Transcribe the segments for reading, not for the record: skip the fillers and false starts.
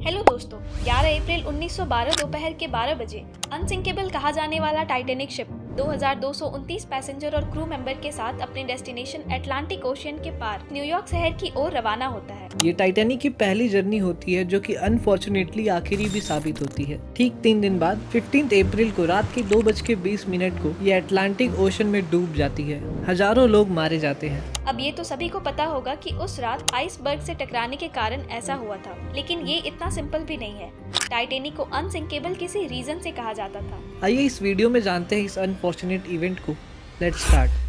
Hello दोस्तों, 11 अप्रैल 1912 दोपहर के 12 बजे अनसिंकेबल कहा जाने वाला टाइटैनिक शिप 2229 पैसेंजर और क्रू मेंबर के साथ अपने डेस्टिनेशन अटलांटिक ओशियन के पार न्यूयॉर्क शहर की ओर रवाना होता है। ये टाइटैनिक की पहली जर्नी होती है जो कि अनफॉर्चुनेटली आखिरी भी साबित होती है। ठीक 3 दिन बाद 15 अप्रैल को रात के 2:20 को ये अटलांटिक ओशन में डूब जाती है। हजारों लोग मारे जाते हैं। अब ये तो सभी को पता होगा कि उस रात आइसबर्ग से टकराने के कारण ऐसा हुआ था, लेकिन ये इतना सिंपल भी नहीं है। टाइटैनिक को अनसिंकेबल किसी रीजन से कहा जाता था। आइए इस वीडियो में जानते हैं इस अनफॉर्चुनेट इवेंट को। Let's start.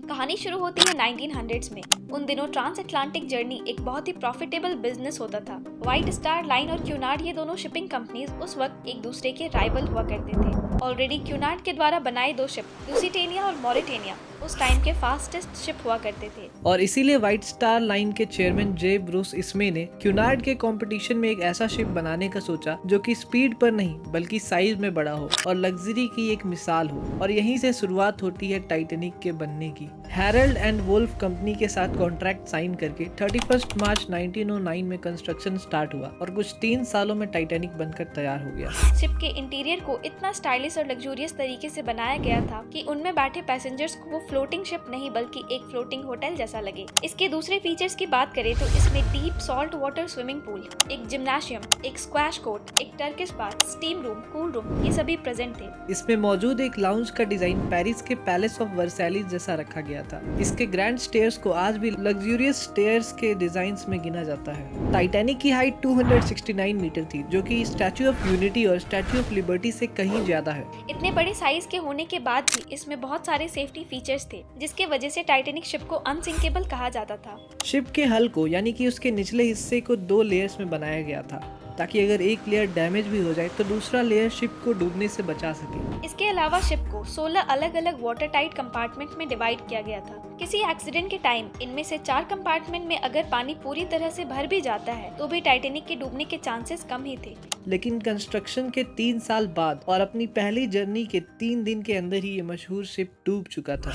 कहानी शुरू होती है 1900s में। उन दिनों ट्रांस अटलांटिक जर्नी एक बहुत ही प्रॉफिटेबल बिजनेस होता था। व्हाइट स्टार लाइन और क्यूनार्ड, ये दोनों शिपिंग कंपनीज उस वक्त एक दूसरे के राइवल हुआ करते थे। ऑलरेडी क्यूनार्ड के द्वारा बनाए 2 शिप लुसिटेनिया और मॉरिटेनिया उस टाइम के फास्टेस्ट शिप हुआ करते थे। और इसीलिए व्हाइट स्टार लाइन के चेयरमैन जे ब्रूस इसमे ने क्यूनार्ड के कंपटीशन में एक ऐसा शिप बनाने का सोचा जो कि स्पीड पर नहीं बल्कि साइज में बड़ा हो और लग्जरी की एक मिसाल हो। और यहीं से शुरुआत होती है टाइटैनिक के बनने की। हेरल्ड एंड वुल्फ कंपनी के साथ कॉन्ट्रैक्ट साइन करके 31 मार्च 1909 में कंस्ट्रक्शन स्टार्ट हुआ और कुछ 3 सालों में टाइटैनिक बनकर तैयार हो गया। शिप के इंटीरियर को इतना स्टाइलिश और लग्जूरियस तरीके से बनाया गया था कि उनमें बैठे पैसेंजर्स को वो फ्लोटिंग शिप नहीं बल्कि एक फ्लोटिंग होटल जैसा लगे। इसके दूसरे फीचर्स की बात करें तो इसमें deep salt water swimming pool, एक जिम्नाशियम, एक स्क्वैश कोर्ट, एक Turkish bath, steam room, cool room, ये सभी प्रेजेंट थे। इसमें मौजूद एक लाउंज का डिजाइन पेरिस के पैलेस ऑफ वर्सैलिस जैसा रखा गया था। इसके ग्रैंड स्टेयर्स को आज भी लग्जूरियस स्टेयर्स के डिजाइन्स में गिना जाता है। टाइटैनिक की हाइट 269 मीटर थी, जो कि स्टैच्यू ऑफ यूनिटी और स्टैच्यू ऑफ लिबर्टी से कहीं ज्यादा है। इतने बड़े साइज के होने के बाद भी इसमें बहुत सारे सेफ्टी फीचर्स थे, जिसके वजह से टाइटैनिक शिप को अनसिंकेबल कहा जाता था। शिप के हल को यानी कि उसके निचले हिस्से को 2 लेयर्स में बनाया गया था, ताकि अगर एक लेयर डैमेज भी हो जाए तो दूसरा लेयर शिप को डूबने से बचा सके। इसके अलावा शिप को 16 अलग अलग वाटर टाइट कंपार्टमेंट में डिवाइड किया गया था। किसी एक्सीडेंट के टाइम इनमें से 4 कंपार्टमेंट में अगर पानी पूरी तरह से भर भी जाता है तो भी टाइटैनिक के डूबने के चांसेस कम ही थे। लेकिन कंस्ट्रक्शन के 3 साल बाद और अपनी पहली जर्नी के 3 दिन के अंदर ही ये मशहूर शिप डूब चुका था।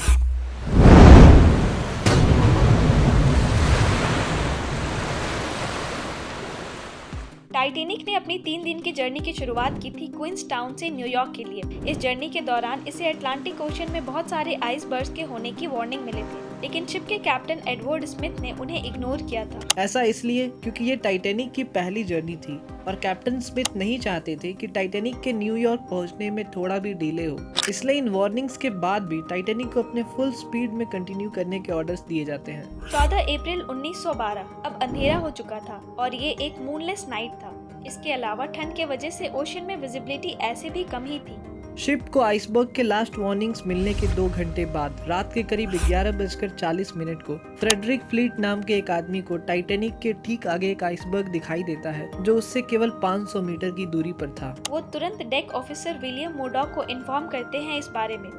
टाइटैनिक ने अपनी 3 दिन की जर्नी की शुरुआत की थी क्वींस टाउन से न्यूयॉर्क के लिए। इस जर्नी के दौरान इसे अटलांटिक ओशन में बहुत सारे आइसबर्ग्स के होने की वार्निंग मिले थे, लेकिन शिप के कैप्टन एडवर्ड स्मिथ ने उन्हें इग्नोर किया था। ऐसा इसलिए क्योंकि ये टाइटैनिक की पहली जर्नी थी और कैप्टन स्मिथ नहीं चाहते थे कि टाइटैनिक के न्यूयॉर्क पहुंचने में थोड़ा भी डिले हो। इसलिए इन वार्निंग्स के बाद भी टाइटैनिक को अपने फुल स्पीड में कंटिन्यू करने के ऑर्डर्स दिए जाते हैं। 14 अप्रैल 1912 अब अंधेरा हो चुका था और ये एक मूनलेस नाइट था। इसके अलावा ठंड के वजह से ओशन में विजिबिलिटी ऐसे भी कम ही थी। शिप को आइसबर्ग के लास्ट वार्निंग्स मिलने के 2 घंटे बाद रात के करीब 11:40 को फ्रेडरिक फ्लीट नाम के एक आदमी को टाइटैनिक के ठीक आगे एक आइसबर्ग दिखाई देता है, जो उससे केवल 500 मीटर की दूरी पर था। वो तुरंत डेक ऑफिसर विलियम मोरडॉक को इन्फॉर्म करते हैं इस बारे में।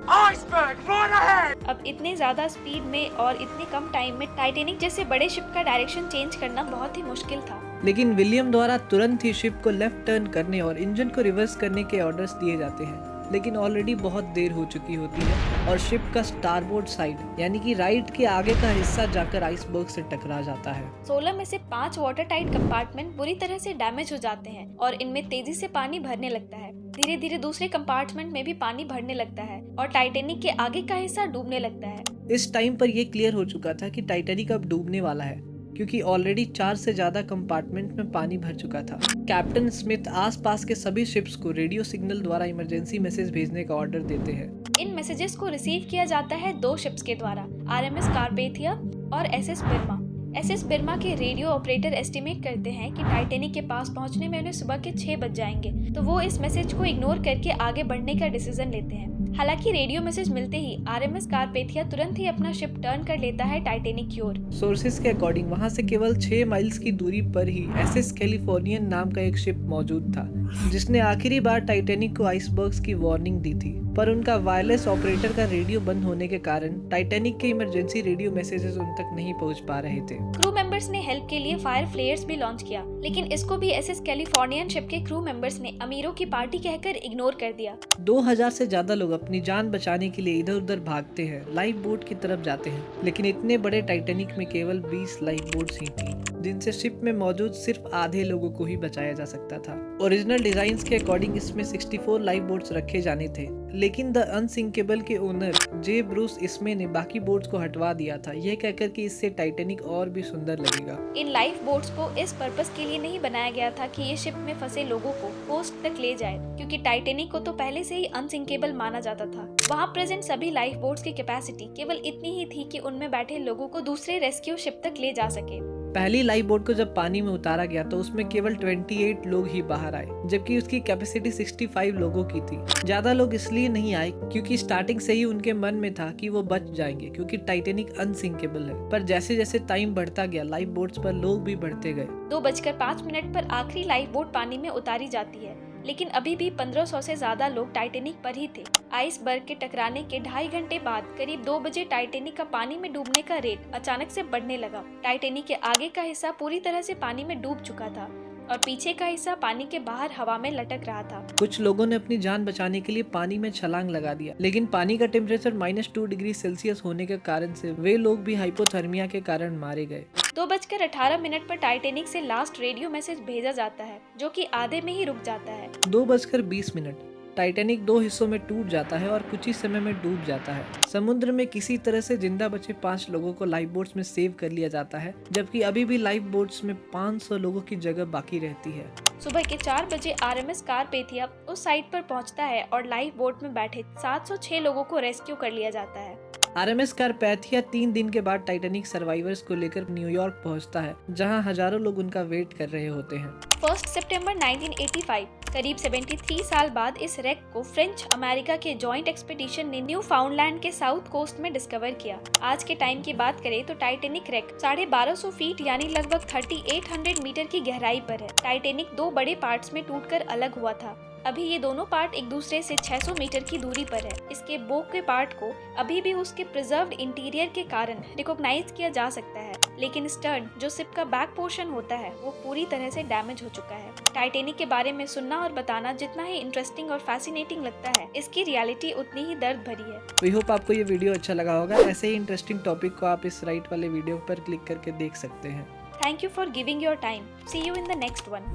अब इतने ज्यादा स्पीड में और इतने कम टाइम में टाइटैनिक जैसे बड़े शिप का डायरेक्शन चेंज करना बहुत ही मुश्किल था। लेकिन विलियम द्वारा तुरंत ही शिप को लेफ्ट टर्न करने और इंजन को रिवर्स करने के ऑर्डर्स दिए जाते हैं, लेकिन ऑलरेडी बहुत देर हो चुकी होती है और शिप का स्टारबोर्ड साइड यानी कि राइट के आगे का हिस्सा जाकर आइसबर्ग से टकरा जाता है। 16 में से 5 वाटर टाइट कंपार्टमेंट बुरी तरह से डैमेज हो जाते हैं और इनमें तेजी से पानी भरने लगता है। धीरे धीरे दूसरे कंपार्टमेंट में भी पानी भरने लगता है और टाइटैनिक के आगे का हिस्सा डूबने लगता है। इस टाइम पर यह क्लियर हो चुका था कि टाइटैनिक अब डूबने वाला है, क्योंकि ऑलरेडी 4 से ज्यादा कंपार्टमेंट में पानी भर चुका था। कैप्टन स्मिथ आसपास के सभी शिप्स को रेडियो सिग्नल द्वारा इमरजेंसी मैसेज भेजने का ऑर्डर देते हैं। इन मैसेजेस को रिसीव किया जाता है 2 शिप्स के द्वारा, आरएमएस कारपेथिया और एसएस बिर्मा। एसएस बिर्मा के रेडियो ऑपरेटर एस्टिमेट करते हैं कि टाइटैनिक के पास पहुंचने में उन्हें सुबह के 6 बज जाएंगे, तो वो इस मैसेज को इग्नोर करके आगे बढ़ने का डिसीजन लेते हैं। हालांकि रेडियो मैसेज मिलते ही आरएमएस कारपेथिया तुरंत ही अपना शिप टर्न कर लेता है टाइटैनिक की ओर। सोर्सेज के अकॉर्डिंग वहां से केवल 6 माइल्स की दूरी पर ही एसएस कैलिफोर्नियन नाम का एक शिप मौजूद था, जिसने आखिरी बार टाइटैनिक को आइसबर्ग्स की वार्निंग दी थी। पर उनका वायरलेस ऑपरेटर का रेडियो बंद होने के कारण टाइटैनिक के इमरजेंसी रेडियो मैसेजेस उन तक नहीं पहुंच पा रहे थे। क्रू मेंबर्स ने हेल्प के लिए फायर फ्लेयर्स भी लॉन्च किया, लेकिन इसको भी एसएस कैलिफोर्नियन शिप के क्रू मेंबर्स ने अमीरों की पार्टी कहकर इग्नोर कर दिया। 2000 से ज्यादा लोग अपनी जान बचाने के लिए इधर उधर भागते हैं, लाइफ बोट की तरफ जाते हैं, लेकिन इतने बड़े टाइटैनिक में केवल 20 लाइफ बोट्स ही थी, जिनसे शिप में मौजूद सिर्फ आधे लोगों को ही बचाया जा सकता था। ओरिजिनल डिजाइन्स के अकॉर्डिंग इसमें 64 लाइफ बोट्स रखे जाने थे, लेकिन द अनसिंकेबल के ओनर जे ब्रूस इसमे ने बाकी बोट्स को हटवा दिया था, यह कहकर कि इससे टाइटैनिक और भी सुंदर लगेगा। इन लाइफ बोट्स को इस पर्पस के लिए नहीं बनाया गया था कि ये शिप में फंसे लोगों को कोस्ट तक ले जाए, क्योंकि टाइटैनिक को तो पहले से ही अनसिंकेबल माना जाता था। वहाँ प्रेजेंट सभी लाइफ बोट्स की कैपेसिटी केवल इतनी ही थी कि उनमें बैठे लोगों को दूसरे रेस्क्यू शिप तक ले जा सके। पहली लाइफ बोट को जब पानी में उतारा गया तो उसमें केवल 28 लोग ही बाहर आए, जबकि उसकी कैपेसिटी 65 लोगों की थी। ज्यादा लोग इसलिए नहीं आए क्योंकि स्टार्टिंग से ही उनके मन में था कि वो बच जाएंगे, क्योंकि टाइटैनिक अनसिंकेबल है। पर जैसे जैसे टाइम बढ़ता गया, लाइफ बोट्स पर लोग भी बढ़ते गए। 2:05 पर आखिरी लाइफ बोट पानी में उतारी जाती है, लेकिन अभी भी 1500 से ज्यादा लोग टाइटैनिक पर ही थे। आइसबर्ग के टकराने के 2.5 घंटे बाद करीब 2 बजे टाइटैनिक का पानी में डूबने का रेट अचानक से बढ़ने लगा। टाइटैनिक के आगे का हिस्सा पूरी तरह से पानी में डूब चुका था और पीछे का हिस्सा पानी के बाहर हवा में लटक रहा था। कुछ लोगों ने अपनी जान बचाने के लिए पानी में छलांग लगा दिया, लेकिन पानी का टेम्परेचर -2 डिग्री सेल्सियस होने के कारण से वे लोग भी हाइपोथर्मिया के कारण मारे गए। 2:18 पर टाइटैनिक से लास्ट रेडियो मैसेज भेजा जाता है, जो कि आधे में ही रुक जाता है। 2:20 टाइटैनिक 2 हिस्सों में टूट जाता है और कुछ ही समय में डूब जाता है। समुद्र में किसी तरह से जिंदा बचे 5 लोगों को लाइफ बोट्स में सेव कर लिया जाता है, जबकि अभी भी लाइफ बोट्स में 500 लोगों की जगह बाकी रहती है। सुबह के 4 बजे आरएमएस कारपेथिया उस साइट पर पहुंचता है और लाइफ बोट में बैठे 706 लोगों को रेस्क्यू कर लिया जाता है। आरएमएस कारपेथिया 3 दिन के बाद टाइटैनिक सर्वाइवर्स को लेकर न्यूयॉर्क पहुंचता है, जहां हजारों लोग उनका वेट कर रहे होते हैं। 1 सितंबर 1985, करीब 73 साल बाद इस रैक को फ्रेंच अमेरिका के जॉइंट एक्सपीडिशन ने न्यू फाउंडलैंड के साउथ कोस्ट में डिस्कवर किया। आज के टाइम की बात करें तो टाइटैनिक रैक 1250 फीट यानी लगभग 3800 मीटर की गहराई पर है। टाइटैनिक 2 बड़े पार्ट्स में टूटकर अलग हुआ था। अभी ये दोनों पार्ट एक दूसरे से 600 मीटर की दूरी पर है। इसके बोक के पार्ट को अभी भी उसके प्रिजर्व्ड इंटीरियर के कारण रिकॉग्नाइज किया जा सकता है, लेकिन स्टर्न जो शिप का बैक पोर्शन होता है वो पूरी तरह से डैमेज हो चुका है। टाइटैनिक के बारे में सुनना और बताना जितना ही इंटरेस्टिंग और फैसिनेटिंग लगता है, इसकी रियलिटी उतनी ही दर्द भरी है। वी होप आपको ये वीडियो अच्छा लगा होगा। ऐसे ही इंटरेस्टिंग टॉपिक को आप इस राइट वाले वीडियो पर क्लिक करके देख सकते हैं। Thank you for giving your time. See you in the next one.